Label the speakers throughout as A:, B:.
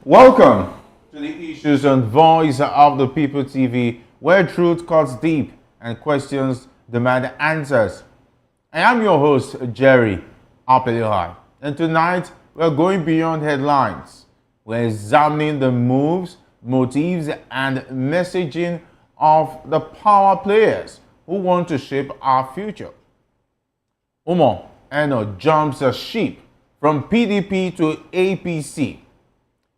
A: Welcome to the Issues on Voice of the People TV, where truth cuts deep and questions demand answers. I am your host, Jerry Obi-Atiku-El-Rufai, and tonight we're going beyond headlines. We're examining the moves, motives, and messaging of the power players who want to shape our future. Obi-Atiku-El-Rufai jumps a ship from PDP to APC.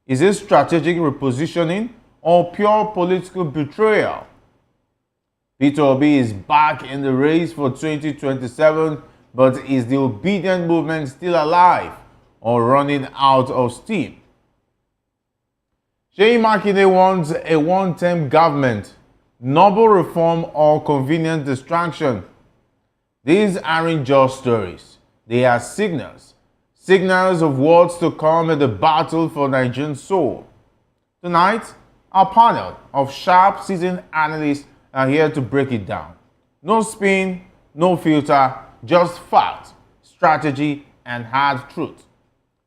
A: Is it strategic repositioning or pure political betrayal? Peter Obi is back in the race for 2027, but is the obedient movement still alive or running out of steam? Seyi Makinde wants a one-term government, noble reform or convenient distraction. These aren't just stories. They are signals of what's to come in the battle for Nigerian soul. Tonight, our panel of sharp, seasoned analysts are here to break it down. No spin, no filter, just fact, strategy, and hard truth.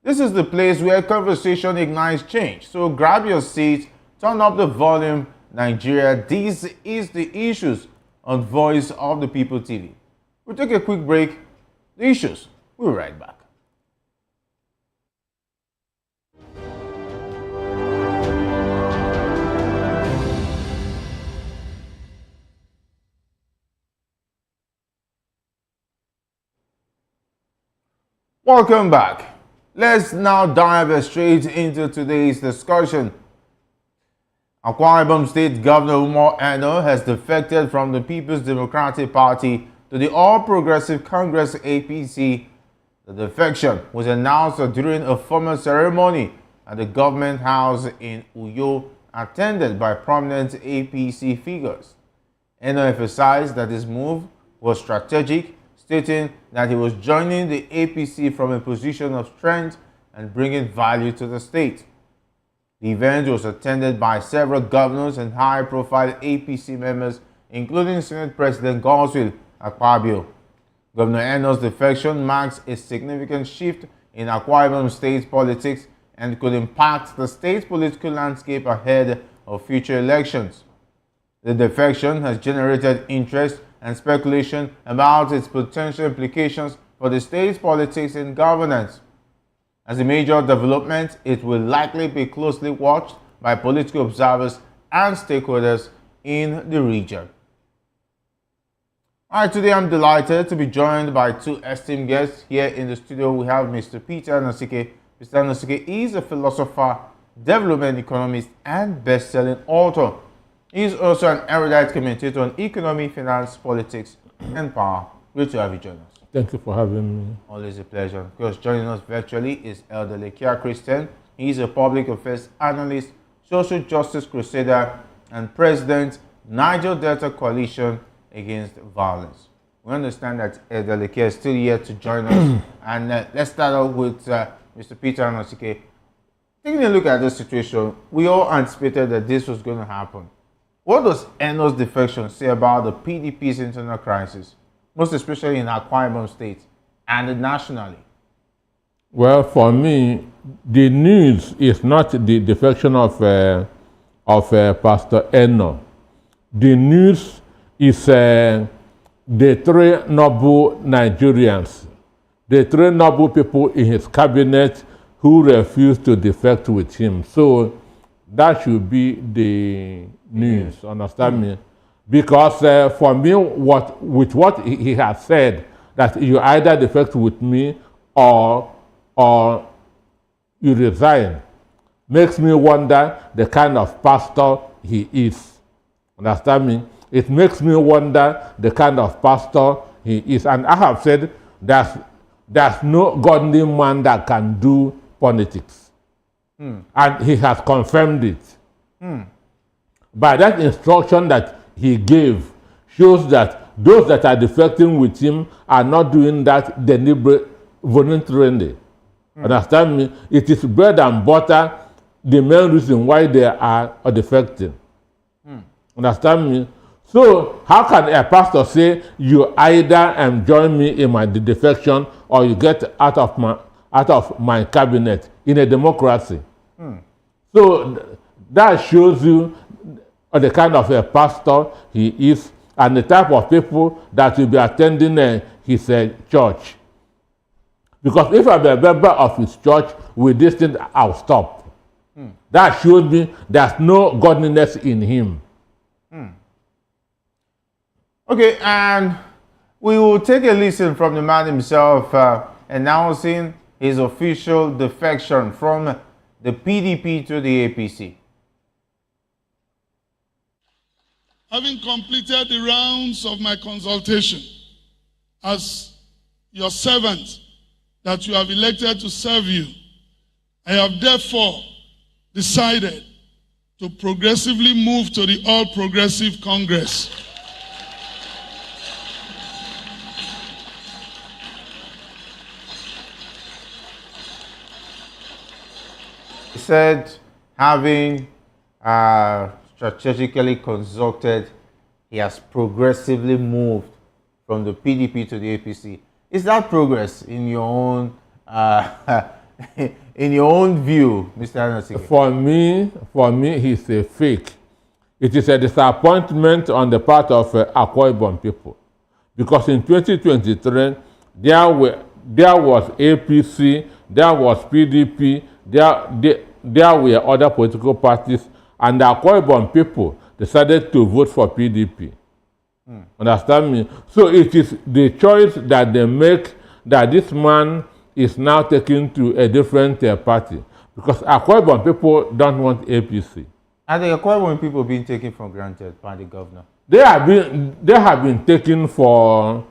A: This is the place where conversation ignites change. So grab your seat, turn up the volume. Nigeria, this is the Issues on Voice of the People TV. We'll take a quick break. The Issues, we'll be right back. Welcome back. Let's now dive straight into today's discussion. Akwa Ibom State Governor Obi-Atiku-El-Rufai has defected from the People's Democratic Party to the All Progressive Congress APC. The defection was announced during a formal ceremony at the government house in Uyo, attended by prominent APC figures. Eno emphasized that his move was strategic, stating that he was joining the APC from a position of strength and bringing value to the state. The event was attended by several governors and high-profile APC members, including Senate President Godswill Akpabio. Governor Eno's defection marks a significant shift in Akwa Ibom State politics and could impact the state's political landscape ahead of future elections. The defection has generated interest and speculation about its potential implications for the state's politics and governance. As a major development, it will likely be closely watched by political observers and stakeholders in the region. All right, today I'm delighted to be joined by two esteemed guests. Here in the studio, we have Mr. Peter Nosike. Mr. Nosike is a philosopher, development economist, and best-selling author. He is also an erudite commentator on economy, finance, politics, and power. Great to have you join us.
B: Thank you for having me.
A: Always a pleasure. Of course, joining us virtually is Elder Lekia Christian. He is a public affairs analyst, social justice crusader, and president, Niger Delta Coalition Against Violence. We understand that Elder Lekia is still here to join us. And let's start off with Mr. Peter Nosike. Taking a look at this situation, we all anticipated that this was going to happen. What does Eno's defection say about the PDP's internal crisis, most especially in Akwa Ibom State and nationally?
B: Well, for me, the news is not the defection of Pastor Eno. The news is the three noble Nigerians, the three noble people in his cabinet who refused to defect with him. So that should be the news, understand me? Because for me, with what he has said, that you either defect with me or you resign, makes me wonder the kind of pastor he is. Understand me? It makes me wonder the kind of pastor he is. And I have said there's no godly man that can do politics. And he has confirmed it. By that instruction that he gave, shows that those that are defecting with him are not doing that deliberate, voluntarily. Understand me? It is bread and butter the main reason why they are defecting. Understand me? So how can a pastor say you either join me in my defection or you get out of my cabinet in a democracy? So that shows you the kind of a pastor he is and the type of people that will be attending his church. Because if I'm a member of his church, with this thing, I'll stop. That shows me there's no godliness in him.
A: Okay, and we will take a listen from the man himself announcing his official defection from the PDP to the APC.
C: Having completed the rounds of my consultation as your servant that you have elected to serve you, I have therefore decided to progressively move to the All Progressive Congress.
A: He said, having strategically consulted, he has progressively moved from the PDP to the APC. Is that progress in your own view, Mr. Anasike?
B: For me, he's a fake. It is a disappointment on the part of Akwa Ibom people, because in 2023 there was APC, there was PDP, there were other political parties, and the Akwa Ibom people decided to vote for PDP. Understand me? So it is the choice that they make that this man is now taken to a different party, because Akwa Ibom people don't want APC.
A: And the Akwa Ibom people being taken for granted by the governor?
B: They have been taken for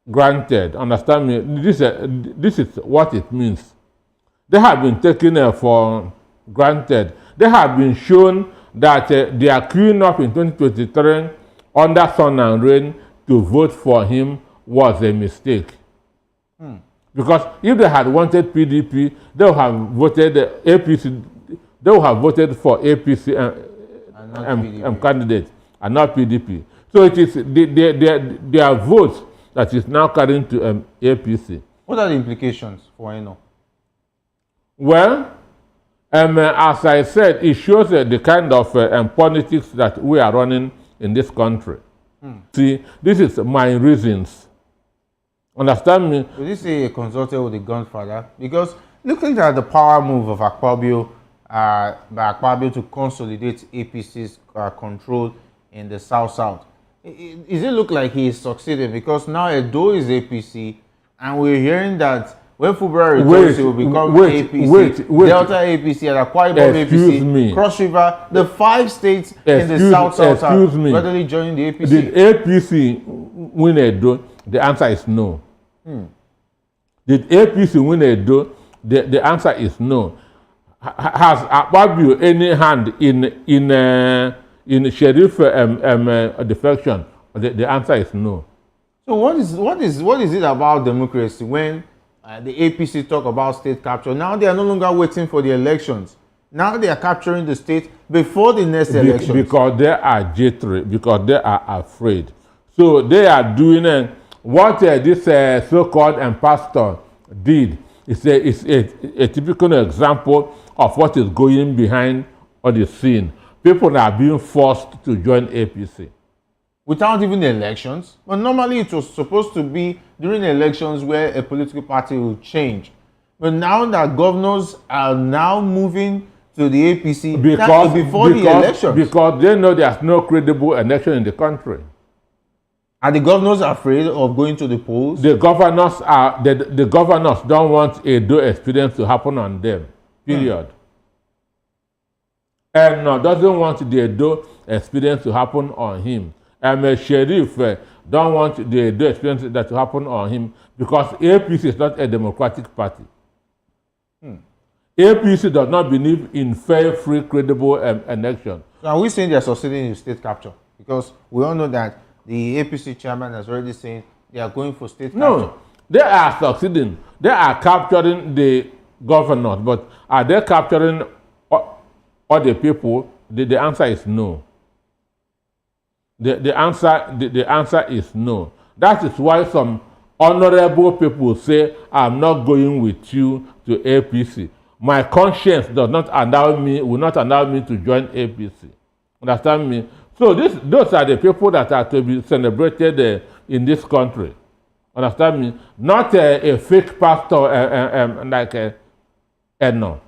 B: granted. Understand me? This is what it means. They have been taken for granted. They have been shown that they are queuing up in 2023 under sun and rain to vote for him was a mistake. Because if they had wanted PDP, they would have voted APC. They would have voted for APC candidate and not PDP. So it is their votes that is now carrying to APC.
A: What are the implications for Eno?
B: Well, as I said, it shows the kind of politics that we are running in this country. See, this is my reasons. Understand me?
A: Did you say a consultant with the grandfather? Because looking at the power move of Akpabio, by Akpabio to consolidate APC's control in the South-South, does it look like he is succeeding? Because now Edo is APC, and we're hearing that when February returns, he will become APC, Delta APC, and Akwa Ibom APC, Cross River, the 5 states in the South-South are readily joining the APC.
B: Did APC win Edo? The answer is no. Did APC win Edo? The answer is no. Has Akpabio any hand in sheriff defection? The answer is no.
A: So what is it about democracy when the APC talk about state capture? Now they are no longer waiting for the elections. Now they are capturing the state before the next election.
B: Because they are jittery, because they are afraid. So they are doing what this so-called pastor did. It's a typical example of what is going behind on the scene. People are being forced to join APC.
A: Without even elections? But normally it was supposed to be during elections where a political party will change. But now that governors are now moving to the APC before the elections. Because
B: they know there's no credible election in the country.
A: Are the governors afraid of going to the polls?
B: The governors don't want a Edo experience to happen on them. Period. And no, doesn't want the Edo experience to happen on him. And a sheriff don't want the Edo experience that to happen on him, because APC is not a democratic party. APC does not believe in fair, free, credible election.
A: So are we saying they are succeeding in state capture? Because we all know that the APC chairman has already said they are going for state capture.
B: No, they are succeeding. They are capturing the governors, but are they capturing or the people? The answer is no. The answer is no. That is why some honorable people say, I'm not going with you to APC. My conscience will not allow me to join APC. Understand me? So those are the people that are to be celebrated in this country. Understand me? Not a fake pastor like Eno.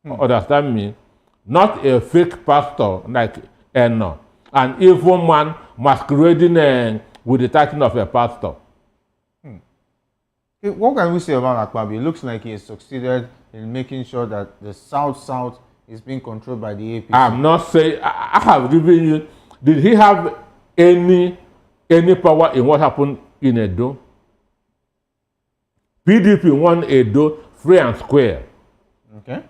B: Understand me? Not a fake pastor like Eno. An evil man masquerading with the title of a pastor.
A: What can we say about Akpabio? It looks like he has succeeded in making sure that the South is being controlled by the APC.
B: I'm not saying, I have given you, did he have any power in what happened in Edo? PDP won Edo free and square.
A: Okay.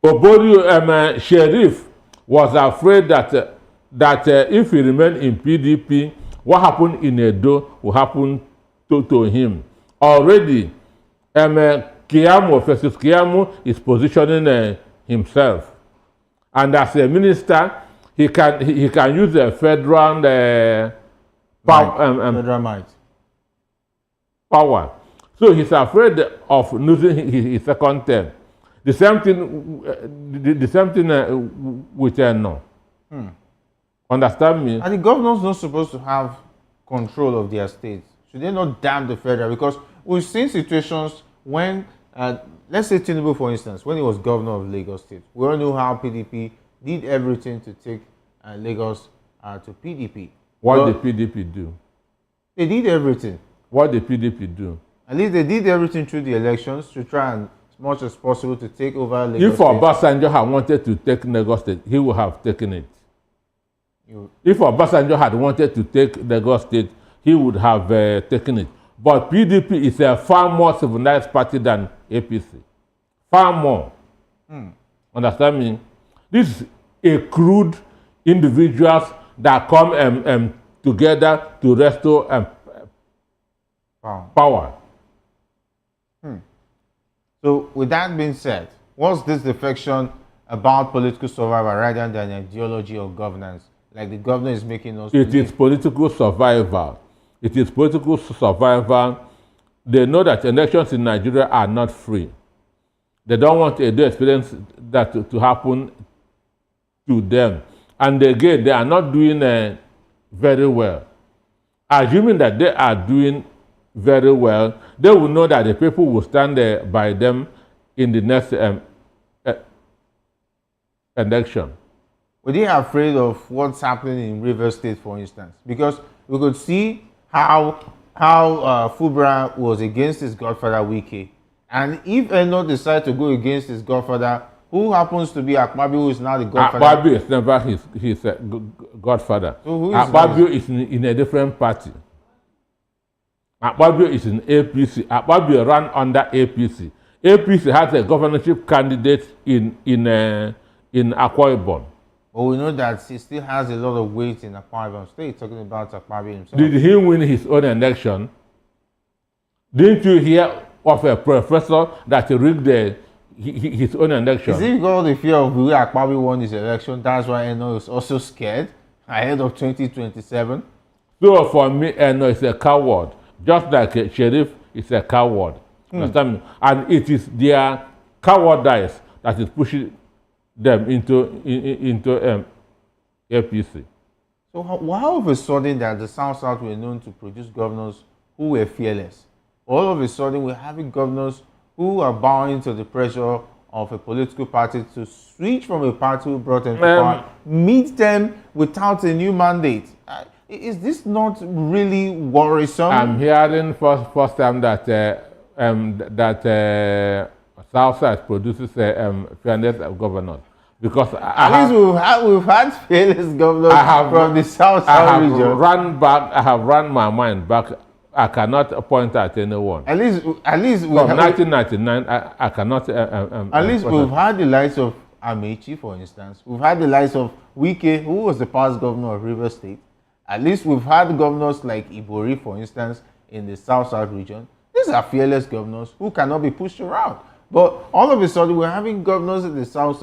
B: Oborio Sheriff was afraid that if he remained in PDP, what happened in Edo will happen to him. Already, Kiamu versus Kiamu is positioning himself. And as a minister, he can use the federal power. So he's afraid of losing his second term. The same thing with no. Understand me?
A: Are the governors not supposed to have control of their states? Should they not damn the federal? Because we've seen situations when, let's say Tinubu, for instance, when he was governor of Lagos State, we all know how PDP did everything to take Lagos to PDP.
B: What did PDP do?
A: They did everything.
B: What did PDP do?
A: At least they did everything through the elections to try and, as much as possible, to take over Lagos
B: If Obasanjo had wanted to take Lagos State, he would have taken it. If Obasanjo had wanted to take Lagos State, he would have taken it. But PDP is a far more civilized party than APC. Far more. Understand me? This is a crude individuals that come together to restore power.
A: So, with that being said, what's this defection about political survival rather than ideology or governance? Like the governor is making us.
B: It is political survival. It is political survival. They know that elections in Nigeria are not free. They don't want a day experience that to happen to them. And again, they are not doing very well. Assuming that they are doing very well, they will know that the people will stand by them in the next election.
A: Were they afraid of what's happening in Rivers State, for instance? Because we could see how Fubra was against his godfather Wike, and if Eno decides to go against his godfather, who happens to be Akpabio, who is now the godfather?
B: Akpabio is never his godfather.
A: So who is
B: Akpabio is in a different party. Akpabio is in APC. Akpabio ran under APC. APC has a governorship candidate in Akwa Ibom.
A: But we know that he still has a lot of weight in Akwa Ibom State, talking about Akpabio himself.
B: Did he win his own election? Didn't you hear of a professor that rigged his own election?
A: Is it because of the fear of the way Akpabio won his election? That's why Eno is also scared ahead of 2027?
B: So for me, Eno is a coward. Just like a sheriff is a coward. Understand me? And it is their cowardice that is pushing them into APC.
A: So how all of a sudden that the South were known to produce governors who were fearless? All of a sudden we're having governors who are bowing to the pressure of a political party to switch from a party who brought them to power, meet them without a new mandate. Is this not really worrisome?
B: I'm hearing first time that Southside produces fairness of governors, because
A: at least we've had fearless governors from the South region.
B: I have run my mind back. I cannot point at anyone.
A: At least
B: from 1999, I cannot.
A: At least we've had the likes of Amechi, for instance. We've had the likes of Wike, who was the past governor of Rivers State. At least we've had governors like Ibori, for instance, in the South region. These are fearless governors who cannot be pushed around. But all of a sudden, we're having governors in the South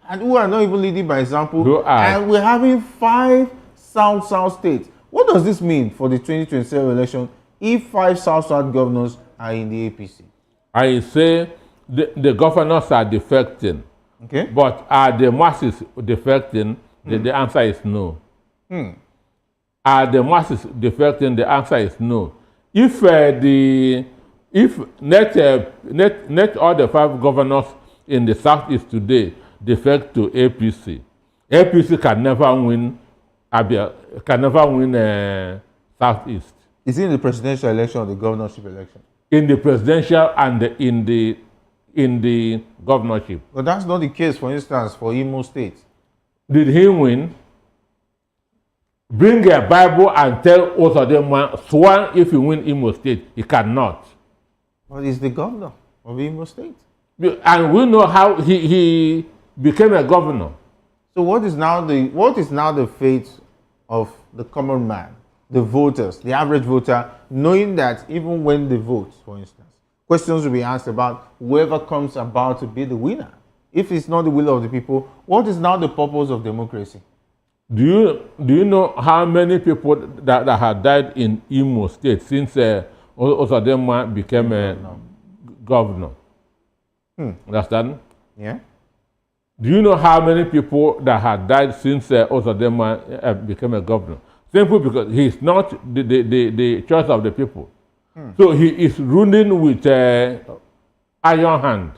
A: and who are not even leading by example.
B: Who are?
A: And we're having 5 South states. What does this mean for the 2027 election if 5 South governors are in the APC?
B: I say the governors are defecting.
A: Okay.
B: But are the masses defecting? The answer is no. Are the masses defecting? The answer is no. If net all the 5 governors in the Southeast today defect to APC, APC can never win Southeast.
A: Is it in the presidential election or the governorship election?
B: In the presidential and in the governorship.
A: But that's not the case, for instance, for Imo State.
B: Did he win? Bring a Bible and tell us of them sworn if you win Imo State. He cannot.
A: But he's the governor of Imo State.
B: And we know how he became a governor.
A: So what is now the fate of the common man, the voters, the average voter, knowing that even when they vote, for instance, questions will be asked about whoever comes about to be the winner. If it's not the will of the people, what is now the purpose of democracy?
B: Do you know how many people that have died in Imo State since Osadema became a governor? Understand?
A: Yeah.
B: Do you know how many people that had died since Osadema became a governor? Simply because he's not the choice of the people. So he is ruling with iron hand.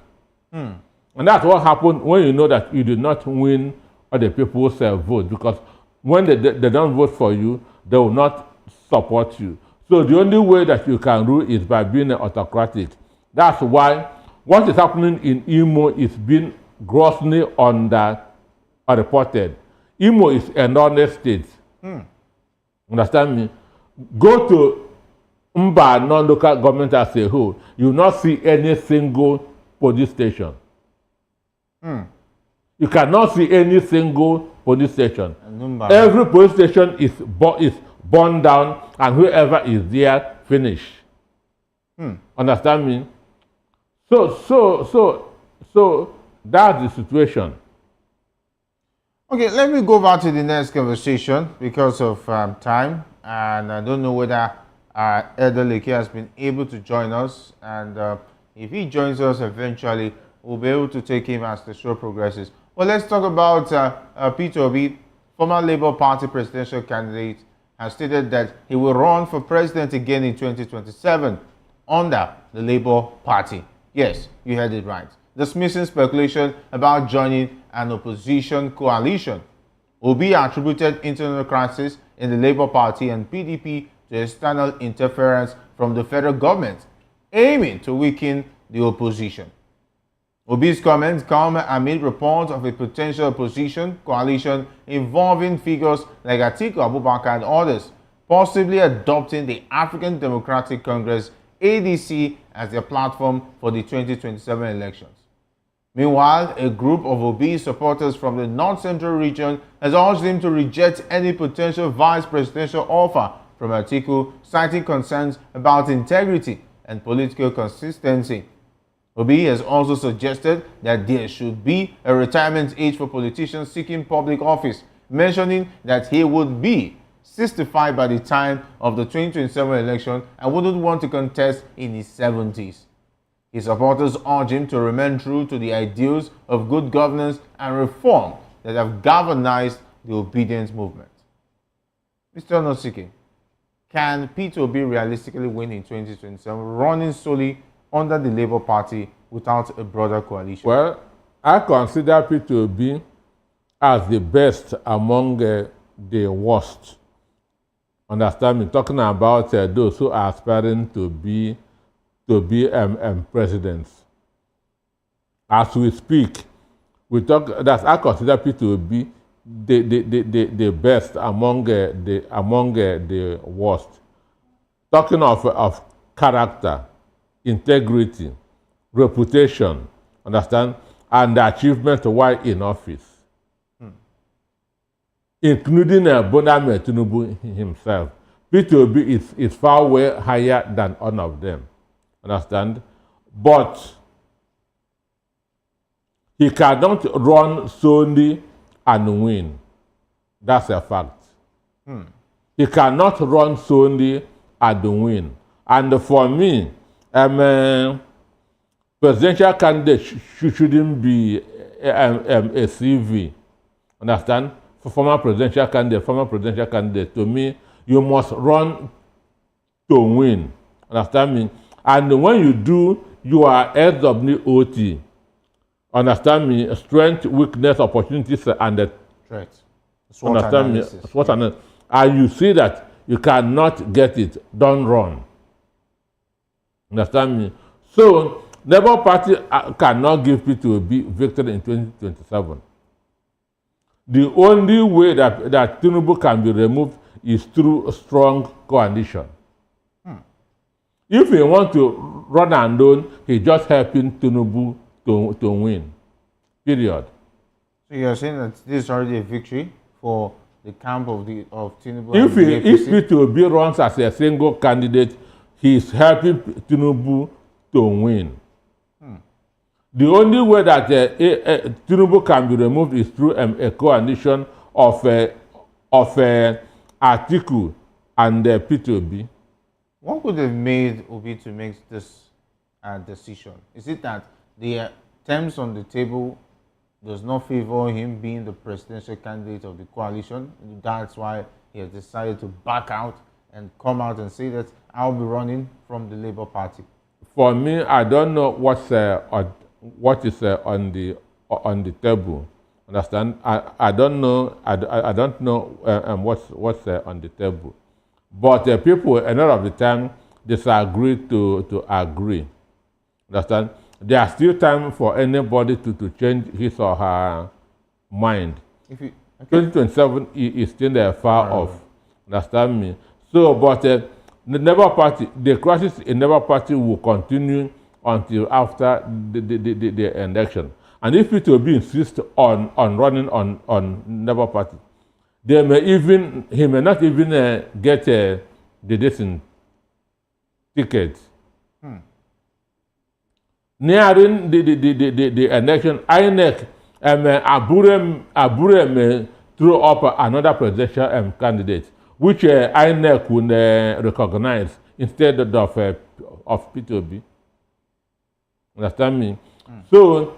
B: And that's what happened when you know that you did not win other people's vote, because when they don't vote for you, they will not support you. So the only way that you can rule is by being autocratic. That's why what is happening in Imo is being grossly underreported. Imo is a northern state. Understand me? Go to Mba non-local government as a whole, you will not see any single police station. You cannot see any single police station. Every police station is burned down, and whoever is there, finish. Understand me? So that's the situation.
A: Okay, let me go back to the next conversation because of time, and I don't know whether Edeleke has been able to join us, and if he joins us eventually, we'll be able to take him as the show progresses. Well, let's talk about Peter Obi, former Labour Party presidential candidate, has stated that he will run for president again in 2027 under the Labour Party. Yes, you heard it right. Dismissing speculation about joining an opposition coalition. Obi attributed internal crisis in the Labour Party and PDP to external interference from the federal government, aiming to weaken the opposition. Obi's comments come amid reports of a potential opposition coalition involving figures like Atiku-Abubakar and others, possibly adopting the African Democratic Congress ADC as their platform for the 2027 elections. Meanwhile, a group of Obi supporters from the North Central region has urged him to reject any potential vice presidential offer from Atiku, citing concerns about integrity and political consistency. Obi has also suggested that there should be a retirement age for politicians seeking public office, mentioning that he would be 65 by the time of the 2027 election and wouldn't want to contest in his 70s. His supporters urge him to remain true to the ideals of good governance and reform that have galvanized the obedience movement. Mr. Onosike, can Peter Obi realistically win in 2027 running solely under the Labour Party without a broader coalition?
B: Well, I consider Peter Obi as the best among the worst. Understand me? Talking about those who are aspiring to be presidents. As we speak, I consider Peter to be the best among the worst. Talking of character, integrity, reputation, understand, and the achievement while in office, including Boname Tinubu himself. Peter Obi is far way higher than all of them. Understand? But He cannot run solely and win. That's a fact. He cannot run solely and win. And for me, presidential candidate shouldn't be a CV. Understand? For former presidential candidate, to me, you must run to win. Understand me? And when you do, you are SWOT. Understand me? Strength, weakness, opportunities, and the
A: Threat.
B: understand me? SWOT analysis. And you see that you cannot get it, don't run. Understand me? So, Labour Party cannot give P2B victory in 2027. The only way that Tinubu can be removed is through a strong coalition. If he wants to run alone, he's just helping Tinubu to win. Period.
A: So you're saying that this is already a victory for the camp of Tinubu?
B: If P2B runs as a single candidate, he's helping Tinubu to win. The only way that Tinubu can be removed is through a coalition of Atiku and P2B.
A: What could have made Obi to make this decision? Is it that the terms on the table does not favor him being the presidential candidate of the coalition? That's why he has decided to back out and come out and say that I'll be running from the Labour Party. For me,
B: I don't know what is on the table. Understand? I don't know. I don't know what's on the table. But people a lot of the time disagree to agree. Understand? There's still time for anybody to change his or her mind. 2027 is still far off. Understand me? So, but the Labour Party, the crisis in Labour Party will continue until after the election. And if it will be insist on running on Labour Party, he may not even get the decent ticket. Nearing the election, INEC Abure throw up another presidential candidate, which INEC would recognize instead of P2B. Understand me? So,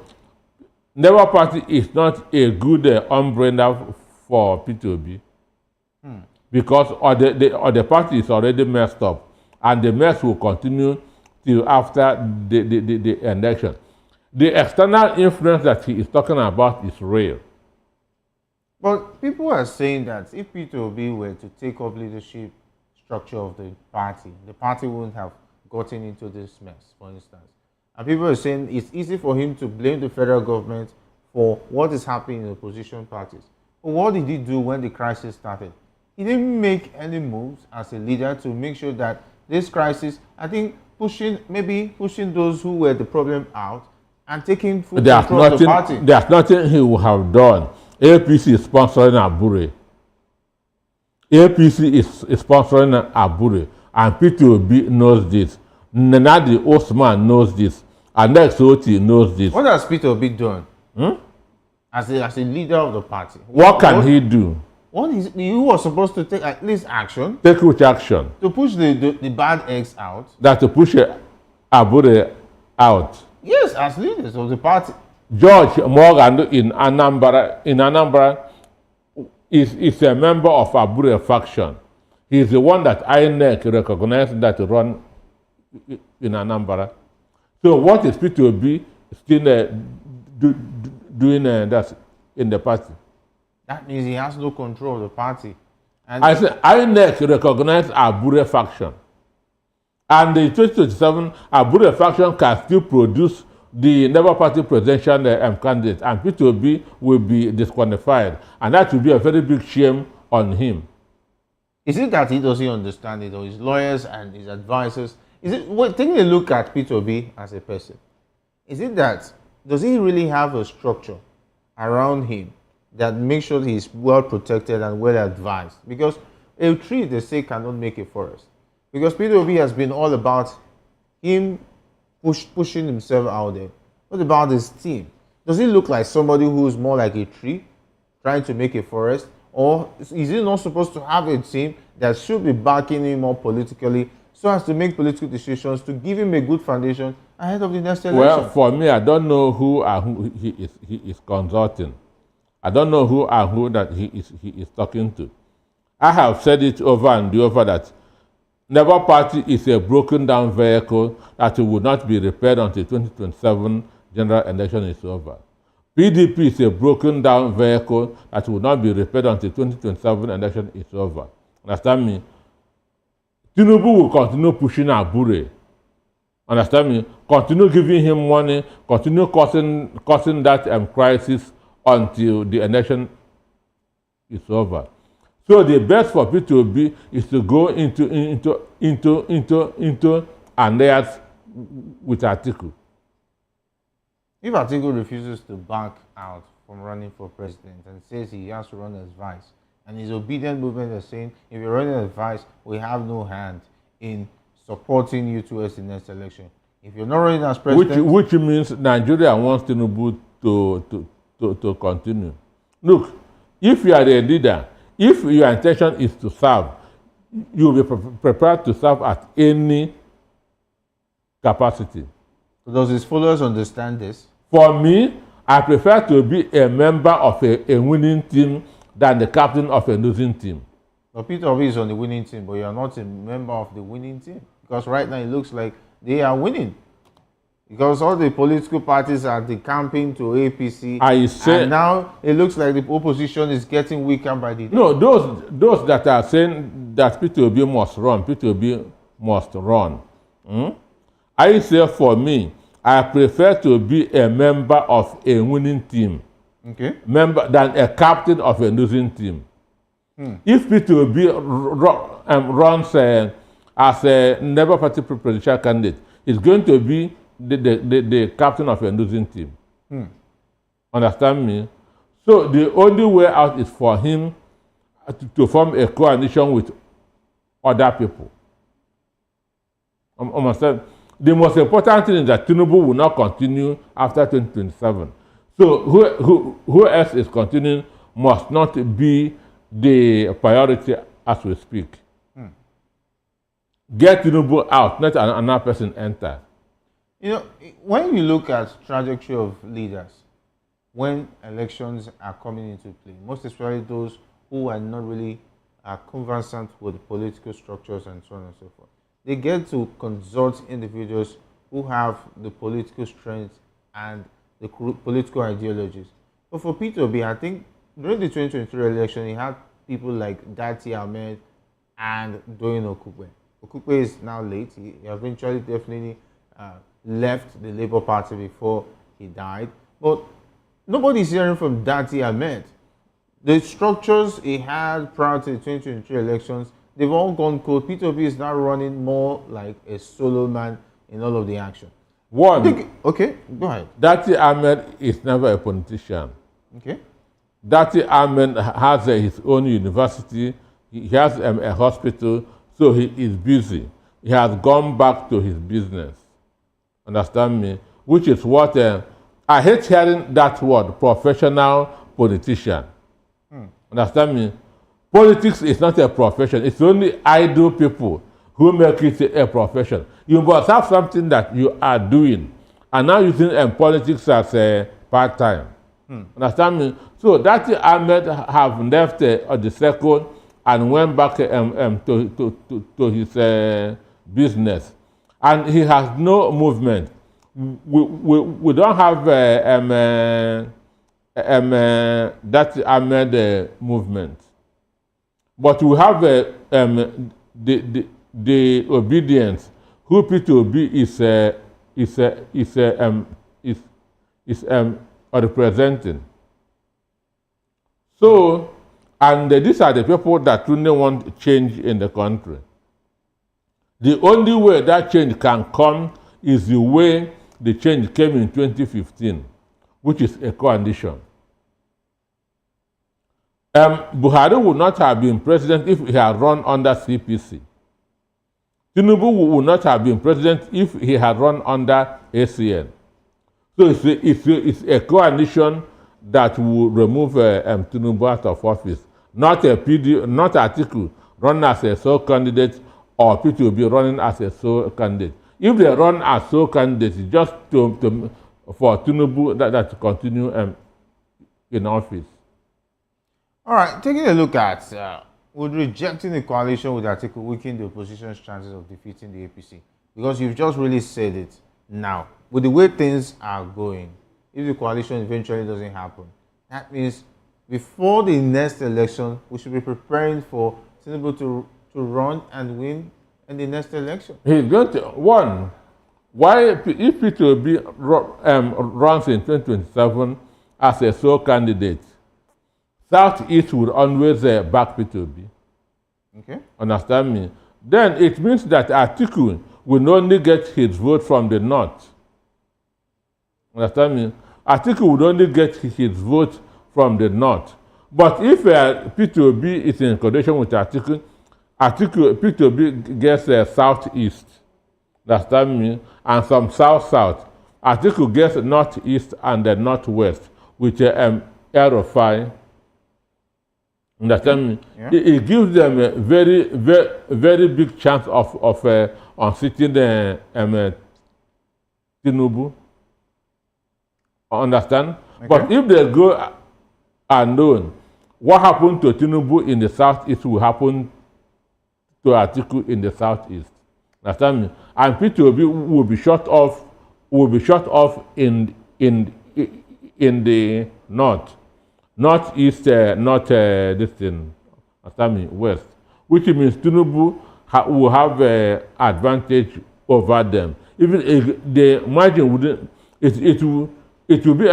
B: Labour Party is not a good umbrella for P2B because the party is already messed up, and the mess will continue till after the election. The external influence that he is talking about is real.
A: But people are saying that if P2B were to take up leadership structure of the party wouldn't have gotten into this mess, for instance. And people are saying it's easy for him to blame the federal government for what is happening in opposition parties. But what did he do when the crisis started? He didn't make any moves as a leader to make sure that this crisis, I think, pushing those who were the problem out and taking full control of the party.
B: There's nothing he would have done. APC is sponsoring Abure. APC is sponsoring Abure, and P2B knows this. Nenadi Osman knows this. And next OT knows this.
A: What has P2B done as a leader of the party?
B: What can he do?
A: He was supposed to take at least action.
B: Take which action?
A: To push the bad eggs out.
B: That to push Abure out.
A: Yes, as leaders of the party.
B: George Morgan in Anambra is a member of Abure faction. He's the one that INEC recognized that run in Anambra. So what is P2B still doing that in the party?
A: That means he has no control of the party.
B: And I said INEC recognized Abure faction. And in 2027, Abure faction can still produce the Labour Party presidential candidate, and P2B will be disqualified. And that will be a very big shame on him.
A: Is it that he doesn't understand it, or his lawyers and his advisors? Taking a look at P2B as a person, is it that, does he really have a structure around him that makes sure he's well protected and well advised? Because a tree, they say, cannot make a forest. Because P2B has been all about him pushing himself out there. What about his team? Does it look like somebody who's more like a tree trying to make a forest? Or is he not supposed to have a team that should be backing him more politically so as to make political decisions to give him a good foundation ahead of the next election?
B: Well, for me, I don't know who and who he is consulting. I don't know who and who that he is talking to. I have said it over and over that Labour Party is a broken down vehicle that will not be repaired until 2027 general election is over. PDP is a broken down vehicle that will not be repaired until 2027 election is over. Understand me? Tinubu will continue pushing Abure. Understand me? Continue giving him money, continue causing that crisis until the election is over. So the best for P2B is to go into alliance with Atiku.
A: If Atiku refuses to back out from running for president and says he has to run as vice, and his obedient movement is saying, if you're running as vice, we have no hand in supporting you towards the next election. If you're not running as president...
B: Which means Nigeria wants Tinubu to continue. Look, if you are a leader, if your intention is to serve, you will be prepared to serve at any capacity.
A: So does his followers understand this?
B: For me, I prefer to be a member of a winning team than the captain of a losing team.
A: But Peter Obi is on the winning team, but you are not a member of the winning team. Because right now it looks like they are winning. Because all the political parties are decamping to APC. And now it looks like the opposition is getting weaker by the day.
B: No, those that are saying that Peter Obi must run, Peter Obi must run. I say for me, I prefer to be a member of a winning team.
A: Okay.
B: Than a captain of a losing team. If Peter Obi runs as a Labour Party presidential candidate, it's going to be the captain of a losing team. Understand me? So the only way out is for him to form a coalition with other people. Understand? The most important thing is that Tinubu will not continue after 2027. So who else is continuing must not be the priority as we speak. Get Tinubu out, let another person enter.
A: You know, when you look at trajectory of leaders, when elections are coming into play, most especially those who are not really conversant with political structures and so on and so forth, they get to consult individuals who have the political strength and the political ideologies. But for Peter Obi, I think during the 2023 election, he had people like Dati Ahmed and Doyin Okukwe. Okukwe is now late. He eventually definitely left the Labour Party before he died. But nobody's hearing from Dati Ahmed. The structures he had prior to the 2023 elections, they've all gone cold. Peter Obi is now running more like a solo man in all of the action. Okay, go ahead.
B: Dati Ahmed is never a politician.
A: Okay.
B: Dati Ahmed has his own university. He has a hospital, so he is busy. He has gone back to his business. Understand me? Which is what I hate hearing that word, professional politician. Understand me? Politics is not a profession. It's only idle people who make it a profession. You must have something that you are doing, and now using politics as a part-time. Understand me? So that Ahmed have left the circle and went back to his business, and he has no movement. We don't have that Ahmed movement. But we have the obedience. Who P2B is representing. So, and these are the people that really want change in the country. The only way that change can come is the way the change came in 2015, which is a coalition. Buhari would not have been president if he had run under CPC. Tinubu would not have been president if he had run under ACN. So it's a coalition that will remove Tinubu out of office, not not Atiku running as a sole candidate or P2B running as a sole candidate. If they run as sole candidates, it's just for Tinubu that to continue in office.
A: All right, taking a look at would rejecting the coalition with Atiku weaken the opposition's chances of defeating the APC? Because you've just really said it now. With the way things are going, if the coalition eventually doesn't happen, that means before the next election, we should be preparing for Tinubu to run and win in the next election.
B: He's going to, one, why if P2B runs in 2027 as a sole candidate, Southeast would always back P2B.
A: Okay.
B: Understand me? Then it means that Atiku will only get his vote from the North. Understand me? Atiku would only get his vote from the North. But if P2B is in coalition with Atiku, P2B gets Southeast. Understand me? And some South-South. Atiku gets Northeast and the Northwest, with El-Rufai. Understand me?
A: Yeah.
B: It gives them a very, very, very big chance of unseating Tinubu. Understand? Okay. But if they go unknown, what happened to Tinubu in the Southeast will happen to Atiku in the Southeast. Understand me? And P2B will be shut off. In the North. Northeast, not this thing, West, which means Tinubu will have advantage over them. Even if the margin wouldn't, it will be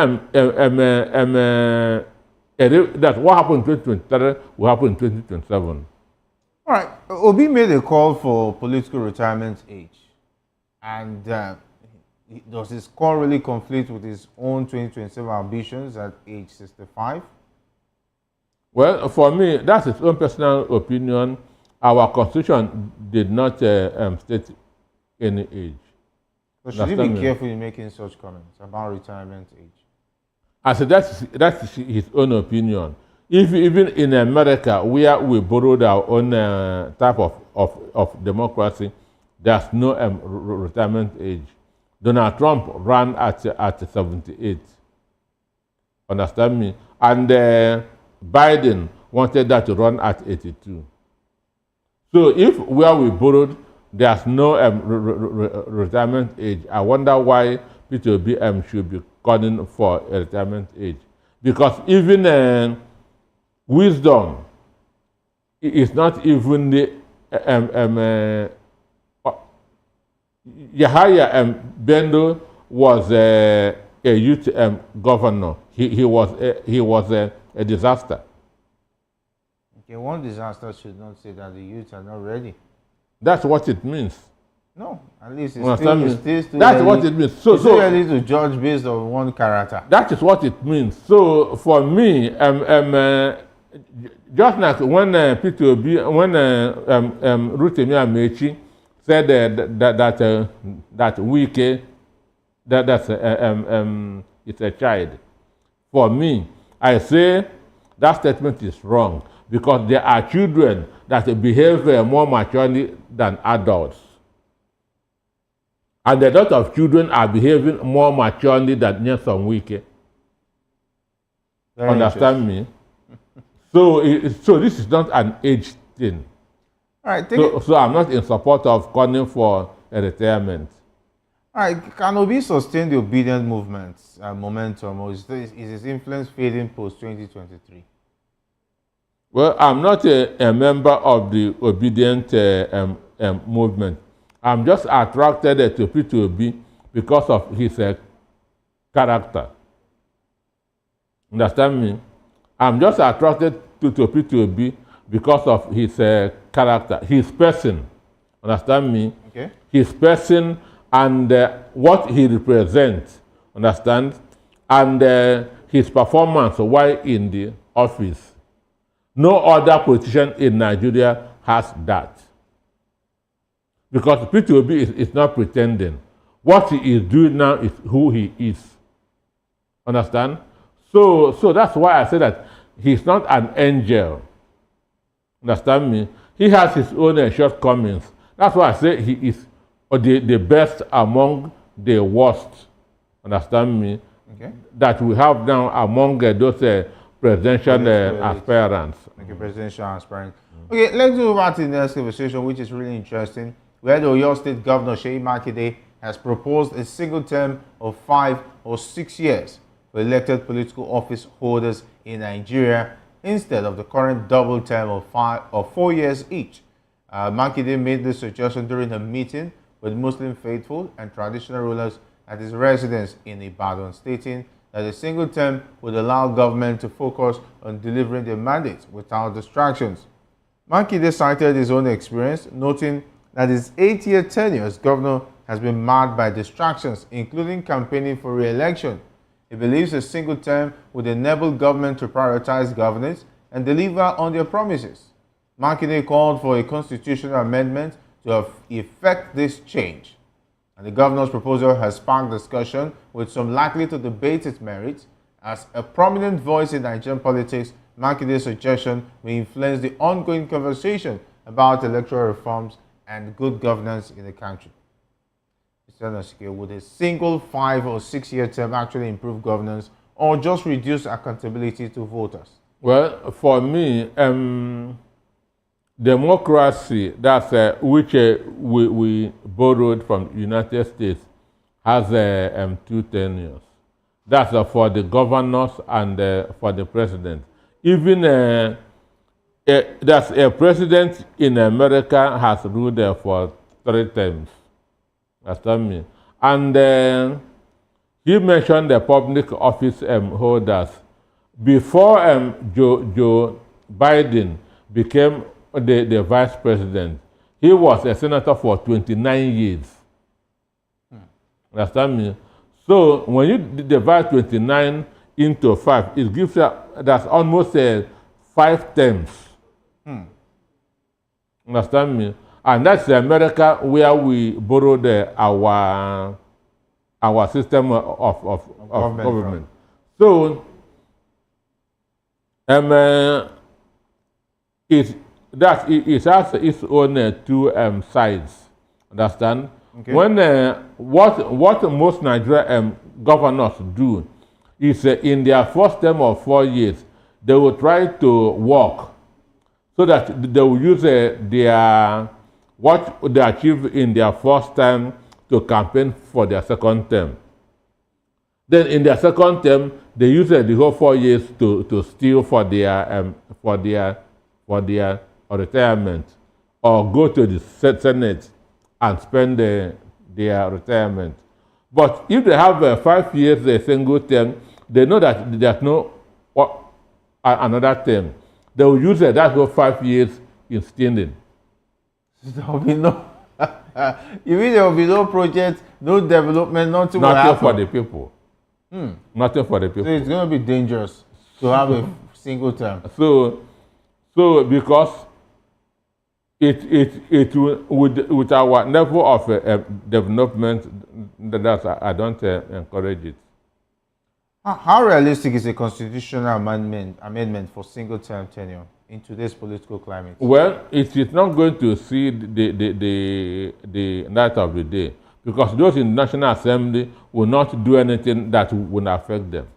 B: that what happened in 2023 will happen in 2027.
A: All right, Obi made a call for political retirement age, and does his call really conflict with his own 2027 ambitions at age 65?
B: Well, for me, that's his own personal opinion. Our constitution did not state any age.
A: So should he be careful in making such comments about retirement age?
B: I said that's his own opinion. If even in America, where we borrowed our own type of democracy, there's no retirement age. Donald Trump ran at 78. Understand me? And Biden wanted that to run at 82. So if where we borrowed, there's no retirement age, I wonder why P2B should be calling for a retirement age. Because even wisdom is not even the Yahaya Bendo was a youth governor. He was a disaster.
A: Okay, one disaster should not say that the youth are not ready.
B: That's what it means.
A: No, at least
B: it's
A: still
B: that's what it means. So
A: ready to judge based on one character.
B: That is what it means. So for me, just like when P2B, when Rotimi Amechi said that Wike, that's it's a child. For me, I say that statement is wrong because there are children that behave more maturely than adults. And a lot of children are behaving more maturely than Nelson Wike. Understand me? So this is not an age thing.
A: All right.
B: So I'm not in support of calling for a retirement.
A: All right. Can Obi sustain the obedient movement momentum, or is his influence fading post 2023?
B: Well, I'm not a member of the obedient movement. I'm just attracted to P2B because of his character. Understand me? I'm just attracted to P2B because of his character, his person. Understand me?
A: Okay.
B: His person and what he represents. Understand? And his performance while in the office. No other politician in Nigeria has that. Because P2B is not pretending. What he is doing now is who he is. Understand? So that's why I say that he's not an angel. Understand me? He has his own shortcomings. That's why I say he is the best among the worst. Understand me?
A: Okay.
B: That we have now among those presidential aspirants.
A: Okay, presidential aspirants. Okay, let's move on to the next conversation, which is really interesting, where the Oyo State Governor Seyi Makinde has proposed a single term of 5 or 6 years for elected political office holders in Nigeria instead of the current double term of 5 or 4 years each. Makinde made this suggestion during a meeting with Muslim faithful and traditional rulers at his residence in Ibadan, stating that a single term would allow government to focus on delivering their mandates without distractions. Makinde cited his own experience, noting that his 8-year tenure as governor has been marred by distractions, including campaigning for re-election. He believes a single term would enable government to prioritize governance and deliver on their promises. Makinde called for a constitutional amendment to effect this change. And the governor's proposal has sparked discussion, with some likely to debate its merits. As a prominent voice in Nigerian politics, Makinde's suggestion may influence the ongoing conversation about electoral reforms and good governance in the country. Mr. Nasike, would a single 5 or 6 year term actually improve governance or just reduce accountability to voters?
B: Well, for me, democracy, that's which we borrowed from the United States, has 2 tenures. That's for the governors and for the president. Even that's a president in America has ruled for 3 terms. Understand me? And he mentioned the public office holders. Before Joe Biden became the vice president, he was a senator for 29 years. Understand me? So when you divide 29 into 5, it gives you, that's almost 5 terms. Understand me? And that's America, where we borrowed our system of government. So it has its own 2 sides. Understand? Okay. When what most Nigerian governors do is in their first term of 4 years, they will try to work so that they will use what they achieve in their first term to campaign for their second term. Then in their second term, they use the whole 4 years to steal for their retirement, or go to the Senate and spend their retirement. But if they have 5 years a single term, they know that there's no another term. They will use that whole 5 years in stealing.
A: There will be no. You mean there will be no project, no development, nothing
B: for the people. Nothing for the people.
A: So it's going to be dangerous to have a single term.
B: So because it with our level of development, I don't encourage it.
A: How realistic is a constitutional amendment for single term tenure in today's political climate?
B: Well, it is not going to see the light of the day, because those in the National Assembly will not do anything that will affect them.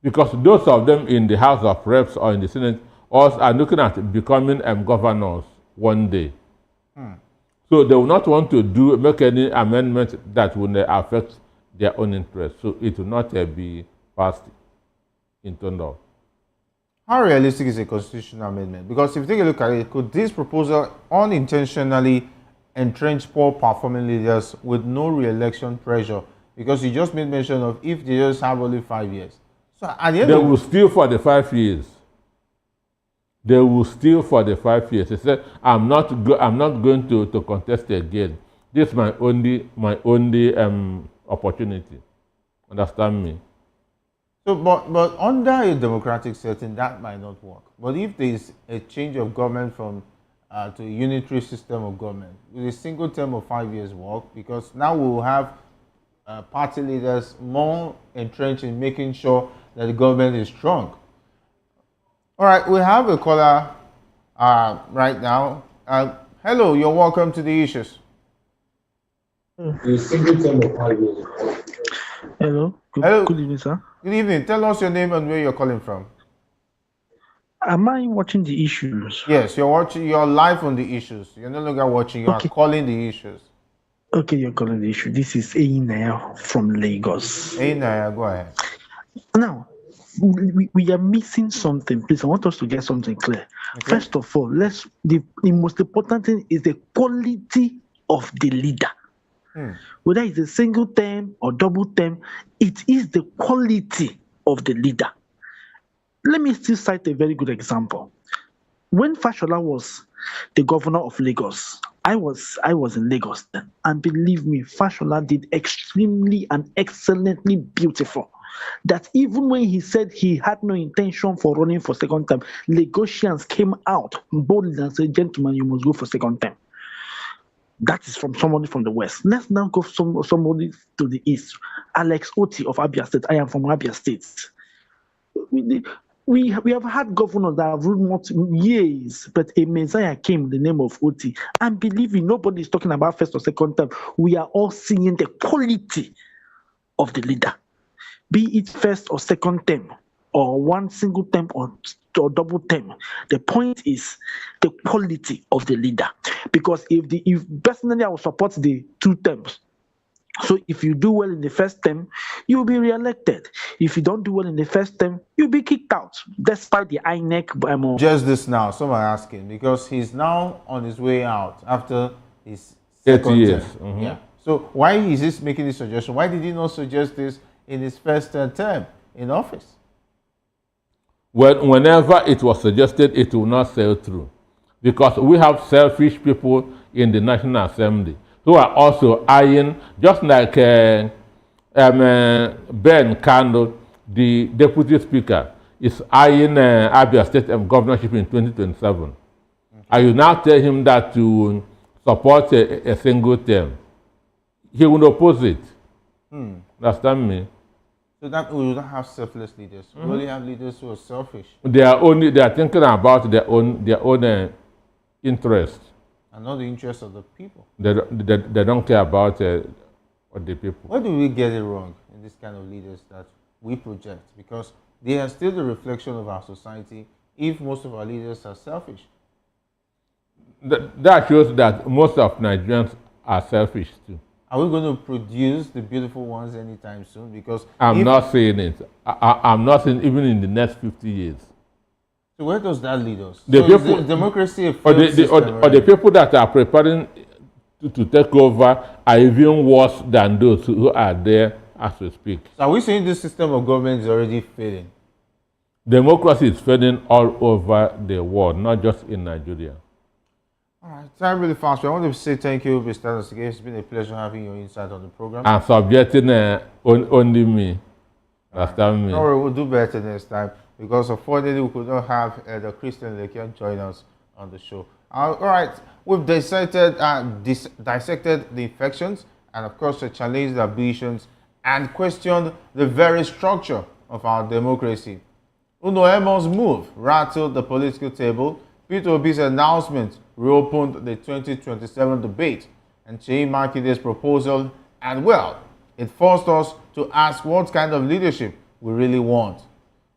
B: Because those of them in the House of Reps or in the Senate also are looking at becoming governors one day. So they will not want to make any amendment that will affect their own interests. So it will not be passed into law.
A: How realistic is a constitutional amendment? Because if you take a look at it, could this proposal unintentionally entrench poor performing leaders with no re-election pressure? Because you just made mention of if they just have only 5 years. So at the end
B: they will steal for the 5 years. They will steal for the 5 years. They said, I'm not going to contest again. This is my only opportunity. Understand me?
A: So, but under a democratic setting, that might not work. But if there is a change of government from to a unitary system of government, with a single term of 5 years work, because now we will have party leaders more entrenched in making sure that the government is strong. All right, we have a caller right now. Hello, you're welcome to the issues.
D: Hello.
A: Hello.
D: Good evening, sir.
A: Good evening. Tell us your name and where you're calling from.
D: Am I watching the issues?
A: Yes, you're watching. You're live on the issues. You're no longer watching. You are calling the issues.
D: Okay, you're calling the issue. This is Einaya from Lagos.
A: Einaya, go ahead.
D: Now, we are missing something. Please, I want us to get something clear. Okay. First of all, the most important thing is the quality of the leader. Whether it's a single term or double term, it is the quality of the leader. Let me still cite a very good example. When Fashola was the governor of Lagos, I was in Lagos then, and believe me, Fashola did extremely and excellently beautiful. That even when he said he had no intention for running for second term, Lagosians came out boldly and said, "Gentlemen, you must go for second term." That is from somebody from the west. Let's now go somebody to the east. Alex Oti of Abia State. I am from Abia State. We have had governors that have ruled years, but a Messiah came in the name of Oti. And believe me, nobody is talking about first or second term. We are all seeing the quality of the leader, be it first or second term, or one single term or double term. The point is the quality of the leader. Because if personally I will support the two terms. So if you do well in the first term, you'll be re-elected. If you don't do well in the first term, you'll be kicked out, despite the INEC.
A: Just this now, someone asking, because he's now on his way out after his second
B: years.
A: term. Yeah. So why is he making this suggestion? Why did he not suggest this in his first term in office?
B: Whenever it was suggested, it will not sail through. Because we have selfish people in the National Assembly who are also eyeing, just like Ben Kano, the Deputy Speaker, is eyeing Abia State governorship in 2027. And you now tell him that to support a single term. He will oppose it. Understand me?
A: So that we don't have selfless leaders. We only have leaders who are selfish.
B: They are thinking about their own interest.
A: And not the interest of the people.
B: They don't care about the people.
A: Why do we get it wrong in this kind of leaders that we project? Because they are still the reflection of our society if most of our leaders are selfish.
B: That shows that most of Nigerians are selfish too.
A: Are we going to produce the beautiful ones anytime soon? Because
B: I'm not saying it. I'm not saying even in the next 50 years.
A: So where does that lead us?
B: The
A: so people, is democracy a failed system,
B: or the people that are preparing to take over are even worse than those who are there as we speak.
A: So are we saying this system of government is already failing?
B: Democracy is failing all over the world, not just in Nigeria.
A: All right, time really fast. I want to say thank you, Mr. Nasige. It's been a pleasure having your insight on the program.
B: And subjecting only me. Understand me?
A: No worry, we'll do better next time because unfortunately we could not have the Christian Lekian join us on the show. All right, we've dissected the infections and of course challenged the ambitions and questioned the very structure of our democracy. Uno Emo's move rattled the political table. Peter Obi's announcement reopened the 2027 debate, and Seyi Makinde's proposal, and well, it forced us to ask what kind of leadership we really want.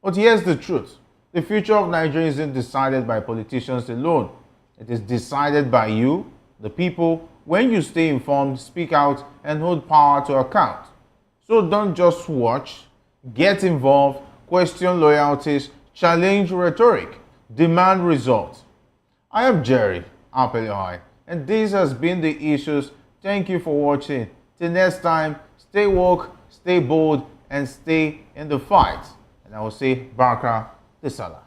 A: But here's the truth. The future of Nigeria isn't decided by politicians alone. It is decided by you, the people, when you stay informed, speak out, and hold power to account. So don't just watch, get involved, question loyalties, challenge rhetoric, demand results. I am Jerry Apelihai, and this has been The Issues. Thank you for watching. Till next time, stay woke, stay bold, and stay in the fight. And I will say, Baraka Tisala.